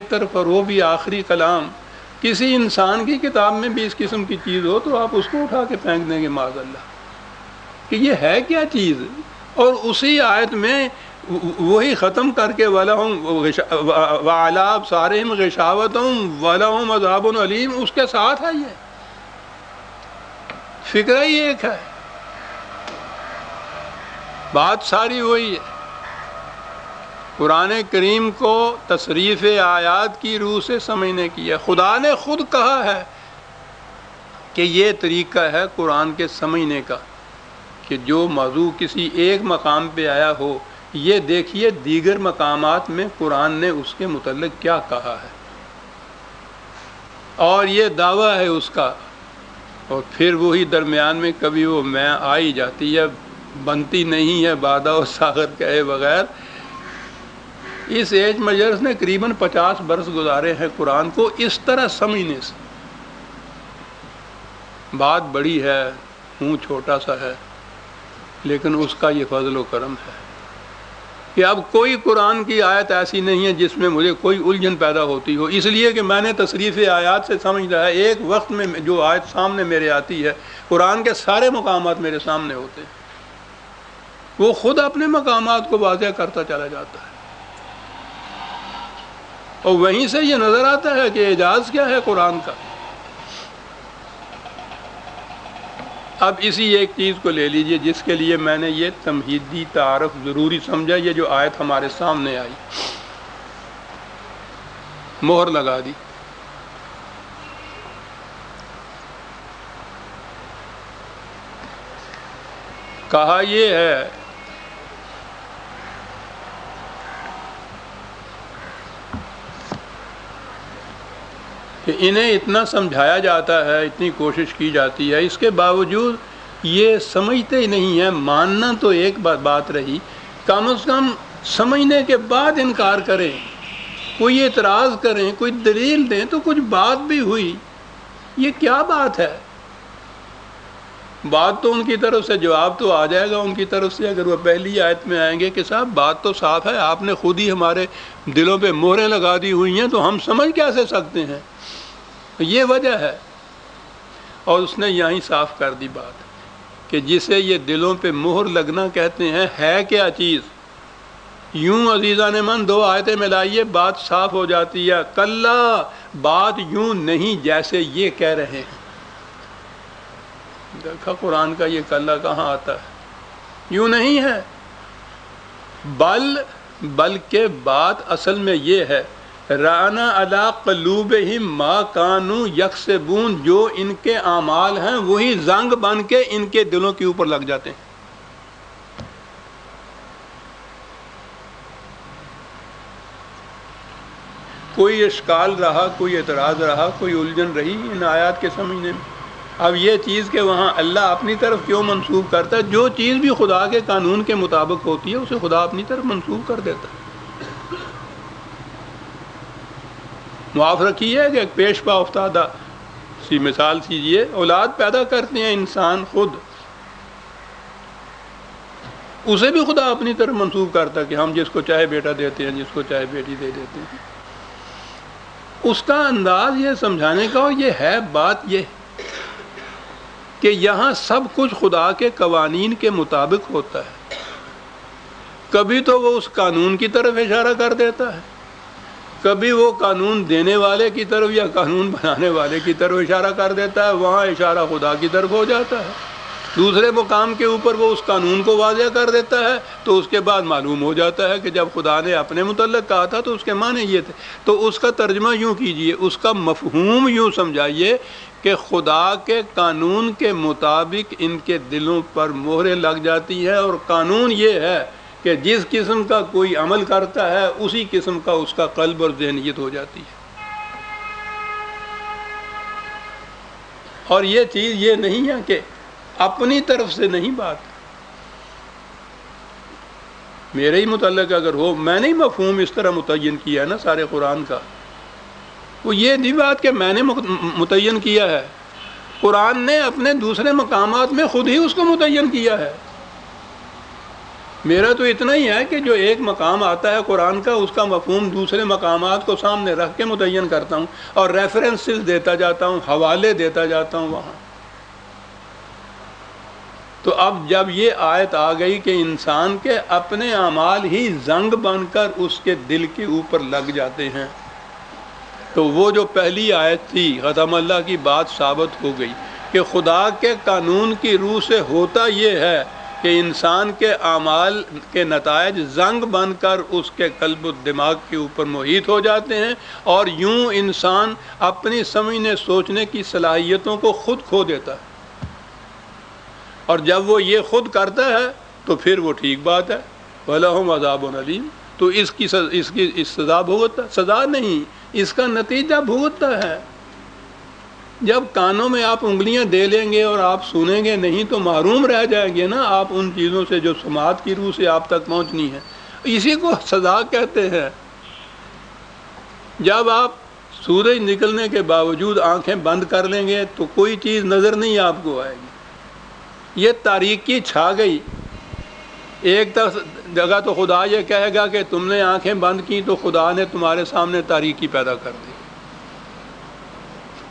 طرف اور وہ بھی آخری کلام. کسی انسان کی کتاب میں بھی اس قسم کی چیز ہو تو آپ اس کو اٹھا کے پھینک دیں گے معاذ اللہ کہ یہ ہے کیا چیز. اور اسی آیت میں وہی ختم کر کے وَلَهُمْ وَعَلَىٰ أَبْصَارِهِمْ غِشَاوَةٌ وَلَهُمْ عَذَابٌ أَلِيمٌ اس کے ساتھ ہے. یہ فکرہ ہی ایک ہے، بات ساری وہی ہے. قرآن کریم کو تصریف آیات کی روح سے سمجھنے کی ہے. خدا نے خود کہا ہے کہ یہ طریقہ ہے قرآن کے سمجھنے کا کہ جو موضوع کسی ایک مقام پہ آیا ہو یہ دیکھیے دیگر مقامات میں قرآن نے اس کے متعلق کیا کہا ہے اور یہ دعویٰ ہے اس کا. اور پھر وہی درمیان میں کبھی وہ میں آ ہی جاتی ہے، بنتی نہیں ہے بادہ و ساغر کہے بغیر. اس ایج مجرس نے قریباً 50 برس گزارے ہیں قرآن کو اس طرح سمجھنے سے. بات بڑی ہے، ہوں چھوٹا سا ہے، لیکن اس کا یہ فضل و کرم ہے کہ اب کوئی قرآن کی آیت ایسی نہیں ہے جس میں مجھے کوئی الجھن پیدا ہوتی ہو، اس لیے کہ میں نے تصریف آیات سے سمجھ رہا ہے. ایک وقت میں جو آیت سامنے میرے آتی ہے، قرآن کے سارے مقامات میرے سامنے ہوتے ہیں، وہ خود اپنے مقامات کو واضح کرتا چلا جاتا ہے. اور وہیں سے یہ نظر آتا ہے کہ اعجاز کیا ہے قرآن کا. اب اسی ایک چیز کو لے لیجئے جس کے لیے میں نے یہ تمہیدی تعارف ضروری سمجھا. یہ جو آیت ہمارے سامنے آئی، مہر لگا دی. کہا یہ ہے کہ انہیں اتنا سمجھایا جاتا ہے، اتنی کوشش کی جاتی ہے، اس کے باوجود یہ سمجھتے ہی نہیں ہیں. ماننا تو ایک بات رہی، کم از کم سمجھنے کے بعد انکار کریں، کوئی اعتراض کریں، کوئی دلیل دیں تو کچھ بات بھی ہوئی. یہ کیا بات ہے؟ بات تو ان کی طرف سے جواب تو آ جائے گا ان کی طرف سے اگر وہ پہلی آیت میں آئیں گے کہ صاحب بات تو صاف ہے، آپ نے خود ہی ہمارے دلوں پہ مہریں لگا دی ہوئی ہیں تو ہم سمجھ کیسے سکتے ہیں. یہ وجہ ہے. اور اس نے یہیں صاف کر دی بات کہ جسے یہ دلوں پہ مہر لگنا کہتے ہیں ہے کیا چیز. یوں عزیزان من 2 آیتیں ملائیے بات صاف ہو جاتی ہے. کلا، بات یوں نہیں جیسے یہ کہہ رہے ہیں. دیکھا قرآن کا یہ کلا کہاں آتا ہے؟ یوں نہیں ہے. بلکہ بات اصل میں یہ ہے رانا علی قلوبہم ما کانوا یکسبون، جو ان کے اعمال ہیں وہی زنگ بن کے ان کے دلوں کے اوپر لگ جاتے ہیں. کوئی اشکال رہا، کوئی اعتراض رہا، کوئی الجھن رہی ان آیات کے سمجھنے میں. اب یہ چیز کہ وہاں اللہ اپنی طرف کیوں منسوب کرتا ہے؟ جو چیز بھی خدا کے قانون کے مطابق ہوتی ہے اسے خدا اپنی طرف منسوب کر دیتا ہے. معاف رکھیے کہ ایک پیش پا افتادہ سی مثال کیجیے، اولاد پیدا کرتے ہیں انسان خود، اسے بھی خدا اپنی طرف منسوب کرتا ہے کہ ہم جس کو چاہے بیٹا دیتے ہیں، جس کو چاہے بیٹی دے دیتے ہیں. اس کا انداز یہ سمجھانے کا، اور یہ ہے بات یہ کہ یہاں سب کچھ خدا کے قوانین کے مطابق ہوتا ہے. کبھی تو وہ اس قانون کی طرف اشارہ کر دیتا ہے، کبھی وہ قانون دینے والے کی طرف یا قانون بنانے والے کی طرف اشارہ کر دیتا ہے، وہاں اشارہ خدا کی طرف ہو جاتا ہے. دوسرے مقام کے اوپر وہ اس قانون کو واضح کر دیتا ہے تو اس کے بعد معلوم ہو جاتا ہے کہ جب خدا نے اپنے متعلق کہا تھا تو اس کے معنی یہ تھے. تو اس کا ترجمہ یوں کیجئے، اس کا مفہوم یوں سمجھائیے کہ خدا کے قانون کے مطابق ان کے دلوں پر مہریں لگ جاتی ہے. اور قانون یہ ہے کہ جس قسم کا کوئی عمل کرتا ہے اسی قسم کا اس کا قلب اور ذہنیت ہو جاتی ہے. اور یہ چیز یہ نہیں ہے کہ اپنی طرف سے نہیں، بات میرے ہی متعلق اگر ہو، میں نے مفہوم اس طرح متعین کیا ہے نا سارے قرآن کا، وہ یہ نہیں بات کہ میں نے متعین کیا ہے، قرآن نے اپنے دوسرے مقامات میں خود ہی اس کو متعین کیا ہے. میرا تو اتنا ہی ہے کہ جو ایک مقام آتا ہے قرآن کا، اس کا مفہوم دوسرے مقامات کو سامنے رکھ کے متعین کرتا ہوں اور ریفرنسز دیتا جاتا ہوں، حوالے دیتا جاتا ہوں وہاں۔ تو اب جب یہ آیت آ گئی کہ انسان کے اپنے اعمال ہی زنگ بن کر اس کے دل کے اوپر لگ جاتے ہیں، تو وہ جو پہلی آیت تھی ختم اللہ کی بات ثابت ہو گئی کہ خدا کے قانون کی روح سے ہوتا یہ ہے کہ انسان کے اعمال کے نتائج زنگ بن کر اس کے قلب و دماغ کے اوپر محیط ہو جاتے ہیں، اور یوں انسان اپنی سمجھنے سوچنے کی صلاحیتوں کو خود کھو دیتا ہے۔ اور جب وہ یہ خود کرتا ہے تو پھر وہ ٹھیک بات ہے، وَلَهُمْ عَذَابٌ عَلِيمٌ، تو اس کی سزا بھگتتا، سزا نہیں، اس کا نتیجہ بھگتتا ہے۔ جب کانوں میں آپ انگلیاں دے لیں گے اور آپ سنیں گے نہیں تو محروم رہ جائیں گے نا آپ ان چیزوں سے جو سماعت کی روح سے آپ تک پہنچنی ہے، اسی کو سزا کہتے ہیں۔ جب آپ سورج نکلنے کے باوجود آنکھیں بند کر لیں گے تو کوئی چیز نظر نہیں آپ کو آئے گی، یہ تاریکی چھا گئی۔ ایک جگہ تو خدا یہ کہے گا کہ تم نے آنکھیں بند کی تو خدا نے تمہارے سامنے تاریکی پیدا کر دی،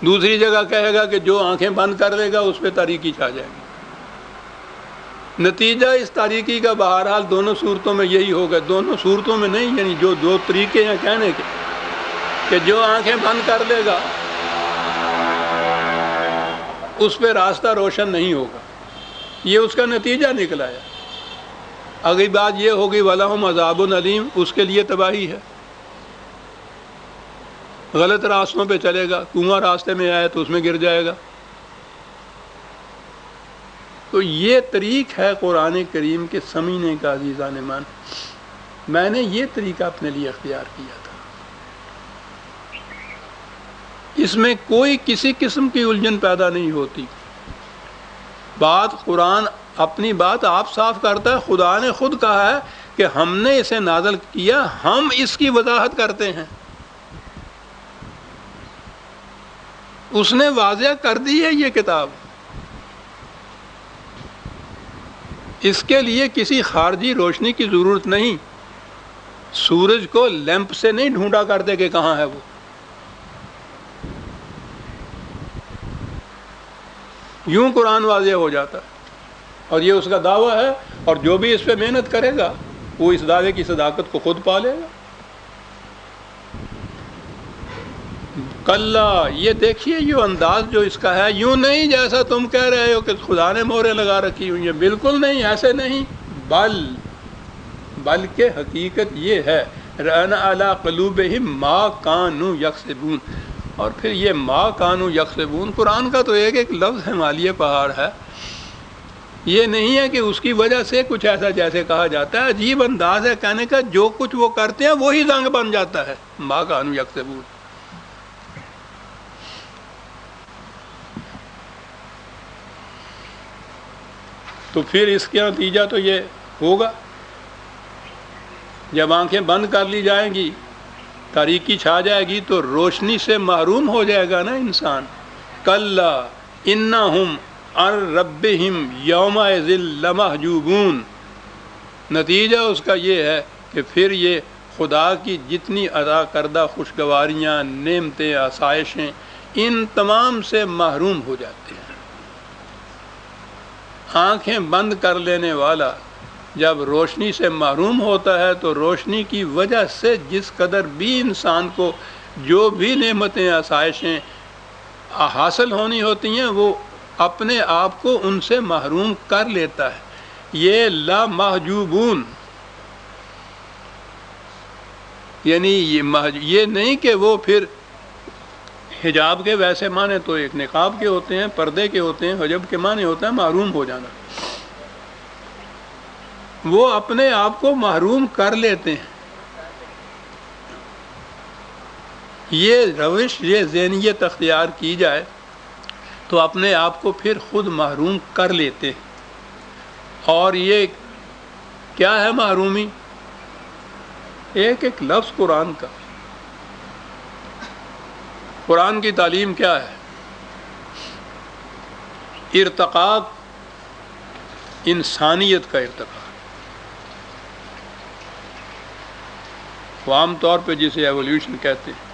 دوسری جگہ کہے گا کہ جو آنکھیں بند کر لے گا اس پہ تاریکی چھا جائے گی۔ نتیجہ اس تاریکی کا بہرحال دونوں صورتوں میں یہی ہوگا، دونوں صورتوں میں نہیں، یعنی جو دو طریقے ہیں کہنے کے کہ جو آنکھیں بند کر لے گا اس پہ راستہ روشن نہیں ہوگا، یہ اس کا نتیجہ نکلا ہے۔ اگلی بات یہ ہوگی وَلَهُمْ عَذَابٌ عَلِيمٌ، اس کے لیے تباہی ہے، غلط راستوں پہ چلے گا، کنواں راستے میں آئے تو اس میں گر جائے گا۔ تو یہ طریق ہے قرآن کریم کے سمجھنے کا عزیزان مان، میں نے یہ طریقہ اپنے لیے اختیار کیا تھا، اس میں کوئی کسی قسم کی الجھن پیدا نہیں ہوتی۔ بات قرآن اپنی بات آپ صاف کرتا ہے، خدا نے خود کہا ہے کہ ہم نے اسے نازل کیا، ہم اس کی وضاحت کرتے ہیں، اس نے واضح کر دی ہے یہ کتاب۔ اس کے لیے کسی خارجی روشنی کی ضرورت نہیں، سورج کو لیمپ سے نہیں ڈھونڈا کرتے کہ کہاں ہے وہ، یوں قرآن واضح ہو جاتا ہے، اور یہ اس کا دعویٰ ہے، اور جو بھی اس پہ محنت کرے گا وہ اس دعوے کی صداقت کو خود پا لے گا۔ کلا، یہ دیکھیے یہ انداز جو اس کا ہے، یوں نہیں جیسا تم کہہ رہے ہو کہ خدا نے مہریں لگا رکھی ہوئی ہیں، بالکل نہیں، ایسے نہیں، بلکہ حقیقت یہ ہے رَأَنَ عَلَىٰ قُلُوبِهِمْ مَا كَانُوا يَكْسِبُونَ۔ اور پھر یہ ما کانوا یکسبون، قرآن کا تو ایک ایک لفظ ہمالیہ پہاڑ ہے، یہ نہیں ہے کہ اس کی وجہ سے کچھ ایسا جیسے کہا جاتا ہے، عجیب انداز ہے کہنے کا، جو کچھ وہ کرتے ہیں وہی زنگ بن جاتا ہے، ما کانوا یکسبون۔ تو پھر اس کا نتیجہ تو یہ ہوگا، جب آنکھیں بند کر لی جائیں گی، تاریکی چھا جائے گی تو روشنی سے محروم ہو جائے گا نا انسان۔ کلا انہم عن ربہم یومئذ لمحجوبون، نتیجہ اس کا یہ ہے کہ پھر یہ خدا کی جتنی عطا کردہ خوشگواریاں، نعمتیں، آسائشیں، ان تمام سے محروم ہو جاتے ہیں۔ آنکھیں بند کر لینے والا جب روشنی سے محروم ہوتا ہے تو روشنی کی وجہ سے جس قدر بھی انسان کو جو بھی نعمتیں، آسائشیں حاصل ہونی ہوتی ہیں وہ اپنے آپ کو ان سے محروم کر لیتا ہے۔ یہ لا محجوبون، یعنی یہ نہیں کہ وہ پھر حجاب کے ویسے معنی تو ایک نقاب کے ہوتے ہیں، پردے کے ہوتے ہیں، حجب کے معنی ہوتا ہے محروم ہو جانا، وہ اپنے آپ کو محروم کر لیتے ہیں۔ یہ روش، یہ ذہنیت اختیار کی جائے تو اپنے آپ کو پھر خود محروم کر لیتے ہیں۔ اور یہ کیا ہے محرومی؟ ایک ایک لفظ قرآن کا، قرآن کی تعلیم کیا ہے؟ ارتقاء، انسانیت کا ارتقاء، وہ عام طور پہ جسے ایولیوشن کہتے ہیں.